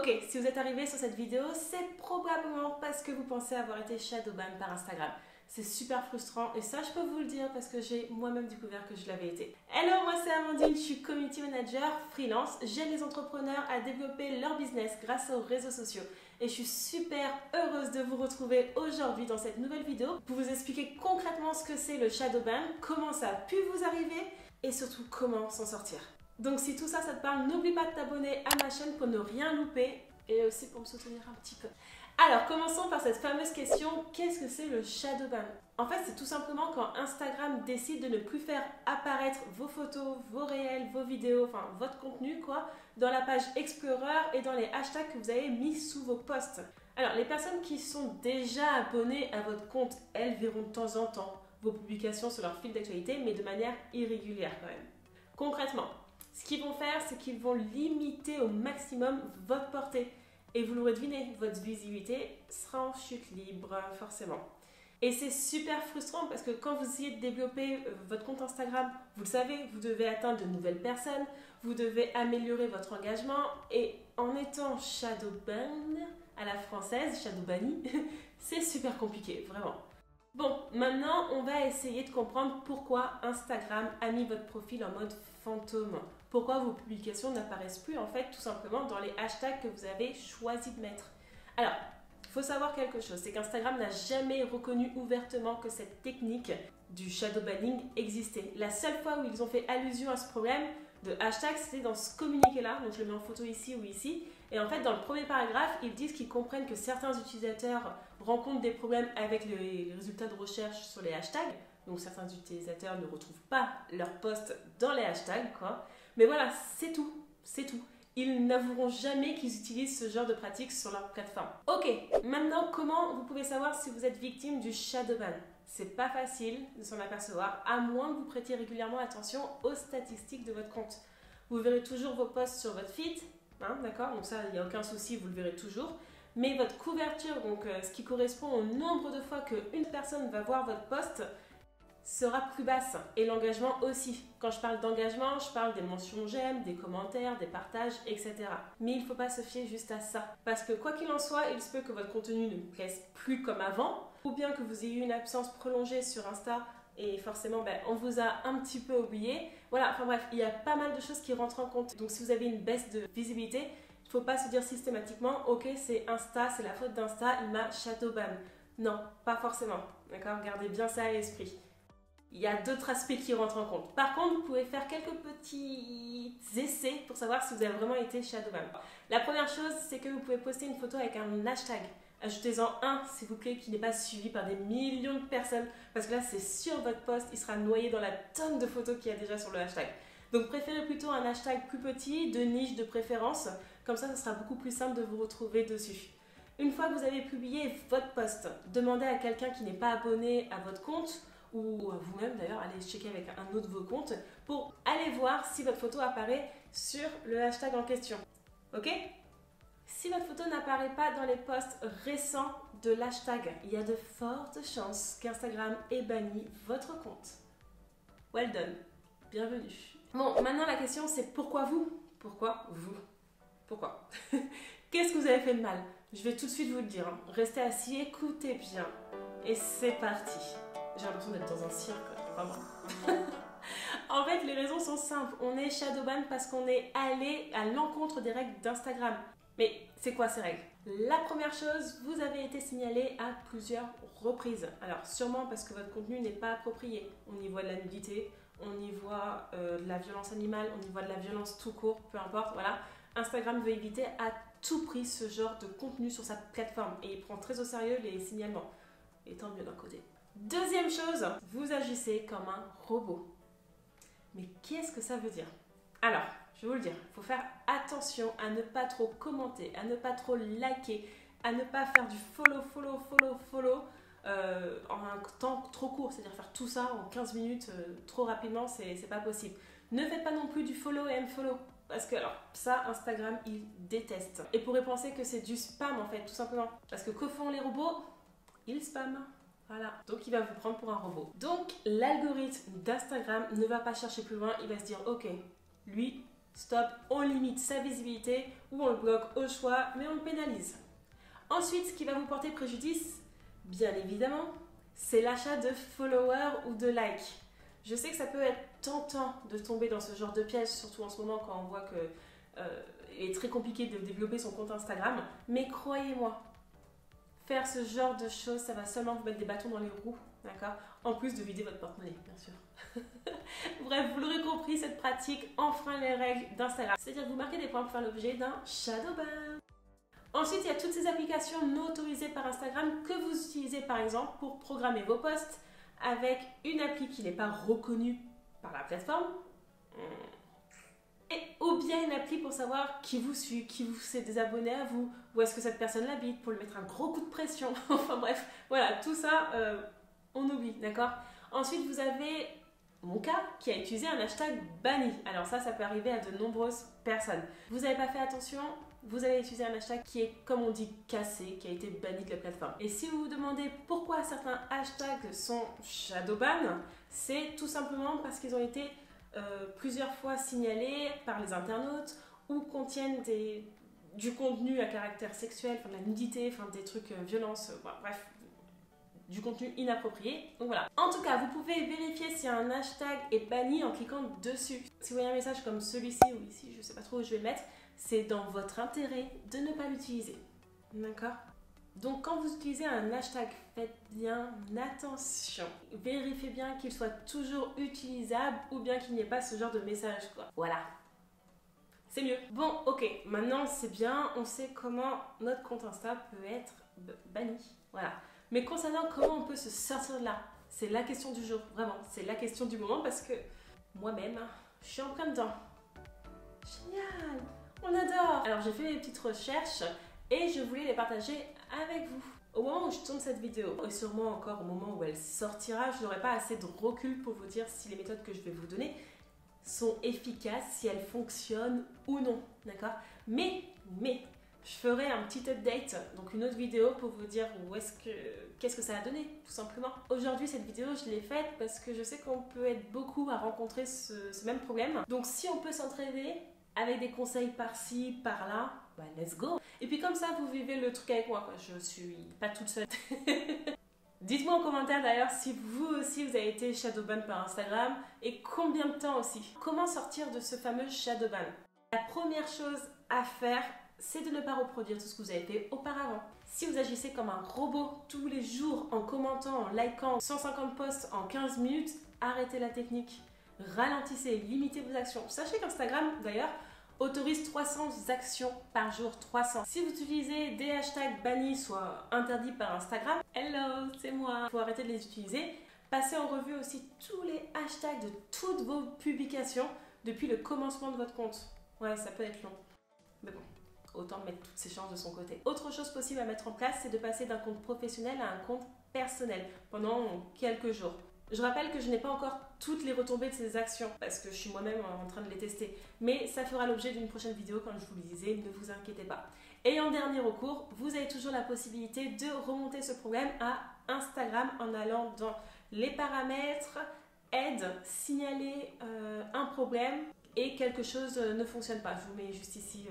Ok, si vous êtes arrivé sur cette vidéo, c'est probablement parce que vous pensez avoir été shadowban par Instagram. C'est super frustrant et ça je peux vous le dire parce que j'ai moi-même découvert que je l'avais été. Hello, moi c'est Amandine, je suis community manager freelance. J'aide les entrepreneurs à développer leur business grâce aux réseaux sociaux. Et je suis super heureuse de vous retrouver aujourd'hui dans cette nouvelle vidéo pour vous expliquer concrètement ce que c'est le shadowban, comment ça a pu vous arriver et surtout comment s'en sortir. Donc si tout ça, ça te parle, n'oublie pas de t'abonner à ma chaîne pour ne rien louper et aussi pour me soutenir un petit peu. Alors commençons par cette fameuse question, qu'est-ce que c'est le shadowban? En fait, c'est tout simplement quand Instagram décide de ne plus faire apparaître vos photos, vos réels, vos vidéos, enfin votre contenu quoi, dans la page Explorer et dans les hashtags que vous avez mis sous vos posts. Alors les personnes qui sont déjà abonnées à votre compte, elles verront de temps en temps vos publications sur leur fil d'actualité, mais de manière irrégulière quand même. Concrètement, ce qu'ils vont faire, c'est qu'ils vont limiter au maximum votre portée. Et vous l'aurez deviné, votre visibilité sera en chute libre, forcément. Et c'est super frustrant parce que quand vous essayez de développer votre compte Instagram, vous le savez, vous devez atteindre de nouvelles personnes, vous devez améliorer votre engagement. Et en étant shadowban à la française, shadowbanny, c'est super compliqué, vraiment. Bon, maintenant, on va essayer de comprendre pourquoi Instagram a mis votre profil en mode fantôme. Pourquoi vos publications n'apparaissent plus, en fait, tout simplement dans les hashtags que vous avez choisi de mettre. Alors, il faut savoir quelque chose, c'est qu'Instagram n'a jamais reconnu ouvertement que cette technique du shadowbanning existait. La seule fois où ils ont fait allusion à ce problème de hashtag, c'était dans ce communiqué-là, donc je le mets en photo ici ou ici. Et en fait, dans le premier paragraphe, ils disent qu'ils comprennent que certains utilisateurs rencontrent des problèmes avec les résultats de recherche sur les hashtags. Donc certains utilisateurs ne retrouvent pas leurs posts dans les hashtags, quoi. Mais voilà, c'est tout, c'est tout. Ils n'avoueront jamais qu'ils utilisent ce genre de pratique sur leur plateforme. Ok, maintenant, comment vous pouvez savoir si vous êtes victime du shadowban? C'est pas facile de s'en apercevoir, à moins que vous prêtiez régulièrement attention aux statistiques de votre compte. Vous verrez toujours vos posts sur votre feed, hein, d'accord? Donc ça, il n'y a aucun souci, vous le verrez toujours. Mais votre couverture, donc ce qui correspond au nombre de fois qu'une personne va voir votre post, sera plus basse et l'engagement aussi. Quand je parle d'engagement, je parle des mentions j'aime, des commentaires, des partages, etc. Mais il ne faut pas se fier juste à ça. Parce que quoi qu'il en soit, il se peut que votre contenu ne vous plaise plus comme avant, ou bien que vous ayez eu une absence prolongée sur Insta et forcément on vous a un petit peu oublié. Voilà, enfin bref, il y a pas mal de choses qui rentrent en compte. Donc si vous avez une baisse de visibilité, il ne faut pas se dire systématiquement « Ok, c'est Insta, c'est la faute d'Insta, il m'a shadowban ». Non, pas forcément. D'accord? Gardez bien ça à l'esprit. Il y a d'autres aspects qui rentrent en compte. Par contre, vous pouvez faire quelques petits essais pour savoir si vous avez vraiment été shadowban. La première chose, c'est que vous pouvez poster une photo avec un hashtag. Ajoutez-en un, s'il vous plaît, qui n'est pas suivi par des millions de personnes. Parce que là, c'est sur votre post, il sera noyé dans la tonne de photos qu'il y a déjà sur le hashtag. Donc, préférez plutôt un hashtag plus petit, de niche de préférence. Comme ça sera beaucoup plus simple de vous retrouver dessus. Une fois que vous avez publié votre post, demandez à quelqu'un qui n'est pas abonné à votre compte ou vous-même d'ailleurs, allez checker avec un autre de vos comptes pour aller voir si votre photo apparaît sur le hashtag en question. Ok? Si votre photo n'apparaît pas dans les posts récents de l'hashtag, il y a de fortes chances qu'Instagram ait banni votre compte. Well done. Bienvenue. Bon, maintenant la question c'est pourquoi vous? Pourquoi vous? Pourquoi? Qu'est-ce que vous avez fait de mal? Je vais tout de suite vous le dire. Restez assis, écoutez bien. Et c'est parti. J'ai l'impression d'être dans un cirque, vraiment. En fait, les raisons sont simples. On est shadowban parce qu'on est allé à l'encontre des règles d'Instagram. Mais c'est quoi ces règles? La première chose, vous avez été signalé à plusieurs reprises. Alors, sûrement parce que votre contenu n'est pas approprié. On y voit de la nudité, on y voit de la violence animale, on y voit de la violence tout court, peu importe, voilà. Instagram veut éviter à tout prix ce genre de contenu sur sa plateforme. Et il prend très au sérieux les signalements. Et tant mieux d'un côté. Deuxième chose, vous agissez comme un robot. Mais qu'est-ce que ça veut dire? Alors, je vais vous le dire, il faut faire attention à ne pas trop commenter, à ne pas trop liker, à ne pas faire du follow en un temps trop court, c'est-à-dire faire tout ça en 15 minutes trop rapidement, c'est pas possible. Ne faites pas non plus du follow et unfollow. Parce que alors, ça, Instagram, il déteste. Et pourrait penser que c'est du spam en fait, tout simplement. Parce que que font les robots? Ils spamment. Voilà, donc il va vous prendre pour un robot. Donc l'algorithme d'Instagram ne va pas chercher plus loin, il va se dire ok, lui stop, on limite sa visibilité ou on le bloque au choix, mais on le pénalise. Ensuite, ce qui va vous porter préjudice, bien évidemment, c'est l'achat de followers ou de likes. Je sais que ça peut être tentant de tomber dans ce genre de piège, surtout en ce moment quand on voit que il est très compliqué de développer son compte Instagram, mais croyez-moi, faire ce genre de choses, ça va seulement vous mettre des bâtons dans les roues, d'accord? En plus de vider votre porte-monnaie, bien sûr. Bref, vous l'aurez compris, cette pratique enfreint les règles d'Instagram. C'est-à-dire que vous marquez des points pour faire l'objet d'un shadow ban. Ensuite, il y a toutes ces applications non autorisées par Instagram que vous utilisez par exemple pour programmer vos posts avec une appli qui n'est pas reconnue par la plateforme. Ou bien une appli pour savoir qui vous suit, qui vous s'est désabonné à vous, où est-ce que cette personne l'habite, pour lui mettre un gros coup de pression. Enfin bref, voilà, tout ça, on oublie, d'accord? Ensuite, vous avez mon cas qui a utilisé un hashtag banni. Alors ça peut arriver à de nombreuses personnes. Vous n'avez pas fait attention, vous avez utilisé un hashtag qui est, comme on dit, cassé, qui a été banni de la plateforme. Et si vous vous demandez pourquoi certains hashtags sont shadowban, c'est tout simplement parce qu'ils ont été plusieurs fois signalés par les internautes ou contiennent du contenu à caractère sexuel, enfin de la nudité, enfin des trucs violence, bref, du contenu inapproprié. Donc voilà. En tout cas, vous pouvez vérifier si un hashtag est banni en cliquant dessus. Si vous voyez un message comme celui-ci ou ici, je ne sais pas trop où je vais le mettre, c'est dans votre intérêt de ne pas l'utiliser. D'accord? Donc quand vous utilisez un hashtag, faites bien attention. Vérifiez bien qu'il soit toujours utilisable ou bien qu'il n'y ait pas ce genre de message, quoi. Voilà. C'est mieux. Bon, ok, maintenant c'est bien, on sait comment notre compte Insta peut être banni. Voilà. Mais concernant comment on peut se sortir de là, c'est la question du jour, vraiment. C'est la question du moment parce que moi-même, je suis en plein dedans. Génial! On adore! Alors j'ai fait mes petites recherches et je voulais les partager avec vous. Au moment où je tourne cette vidéo, et sûrement encore au moment où elle sortira, je n'aurai pas assez de recul pour vous dire si les méthodes que je vais vous donner sont efficaces, si elles fonctionnent ou non, d'accord? Mais, je ferai un petit update, donc une autre vidéo pour vous dire qu'est-ce que ça a donné, tout simplement. Aujourd'hui, cette vidéo, je l'ai faite parce que je sais qu'on peut être beaucoup à rencontrer ce même problème. Donc si on peut s'entraider avec des conseils par-ci, par-là, bah let's go. Et puis comme ça, vous vivez le truc avec moi, quoi. Je suis pas toute seule. Dites-moi en commentaire d'ailleurs si vous aussi vous avez été shadowban par Instagram et combien de temps aussi. Comment sortir de ce fameux shadowban? La première chose à faire, c'est de ne pas reproduire tout ce que vous avez fait auparavant. Si vous agissez comme un robot tous les jours en commentant, en likant 150 posts en 15 minutes, arrêtez la technique. Ralentissez, limitez vos actions. Sachez qu'Instagram d'ailleurs autorise 300 actions par jour, 300. Si vous utilisez des hashtags bannis, soit interdits par Instagram, hello, c'est moi. Il faut arrêter de les utiliser. Passez en revue aussi tous les hashtags de toutes vos publications depuis le commencement de votre compte. Ouais, ça peut être long. Mais bon, autant mettre toutes ses chances de son côté. Autre chose possible à mettre en place, c'est de passer d'un compte professionnel à un compte personnel pendant quelques jours. Je rappelle que je n'ai pas encore toutes les retombées de ces actions parce que je suis moi-même en train de les tester. Mais ça fera l'objet d'une prochaine vidéo quand je vous le disais, ne vous inquiétez pas. Et en dernier recours, vous avez toujours la possibilité de remonter ce problème à Instagram en allant dans les paramètres, aide, signaler un problème et quelque chose ne fonctionne pas. Je vous mets juste ici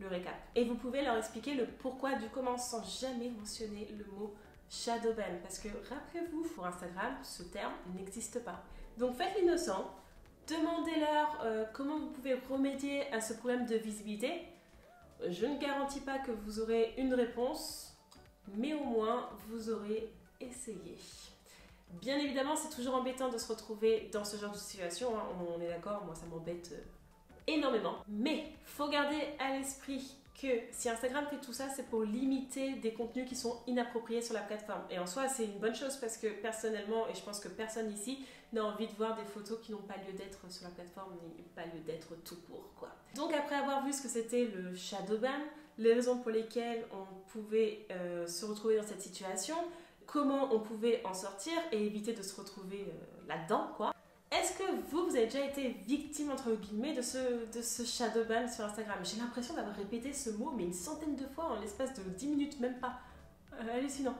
le récap. Et vous pouvez leur expliquer le pourquoi du comment sans jamais mentionner le mot shadowban, parce que rappelez-vous, pour Instagram, ce terme n'existe pas. Donc faites l'innocent, demandez-leur comment vous pouvez remédier à ce problème de visibilité. Je ne garantis pas que vous aurez une réponse, mais au moins vous aurez essayé. Bien évidemment, c'est toujours embêtant de se retrouver dans ce genre de situation, hein. On est d'accord, moi ça m'embête énormément. Mais faut garder à l'esprit que si Instagram fait tout ça, c'est pour limiter des contenus qui sont inappropriés sur la plateforme. Et en soi, c'est une bonne chose parce que personnellement, et je pense que personne ici n'a envie de voir des photos qui n'ont pas lieu d'être sur la plateforme, ni pas lieu d'être tout court, quoi. Donc après avoir vu ce que c'était le shadowban, les raisons pour lesquelles on pouvait se retrouver dans cette situation, comment on pouvait en sortir et éviter de se retrouver là-dedans, quoi. Est-ce que vous avez déjà été victime, entre guillemets, de ce shadowban sur Instagram? J'ai l'impression d'avoir répété ce mot, mais une centaine de fois en l'espace de 10 minutes, même pas. Hallucinant.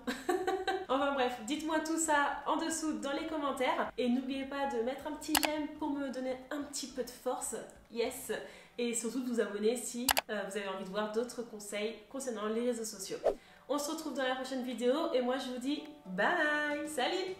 Enfin bref, dites-moi tout ça en dessous dans les commentaires. Et n'oubliez pas de mettre un petit j'aime pour me donner un petit peu de force. Yes. et surtout de vous abonner si vous avez envie de voir d'autres conseils concernant les réseaux sociaux. On se retrouve dans la prochaine vidéo et moi je vous dis bye, salut!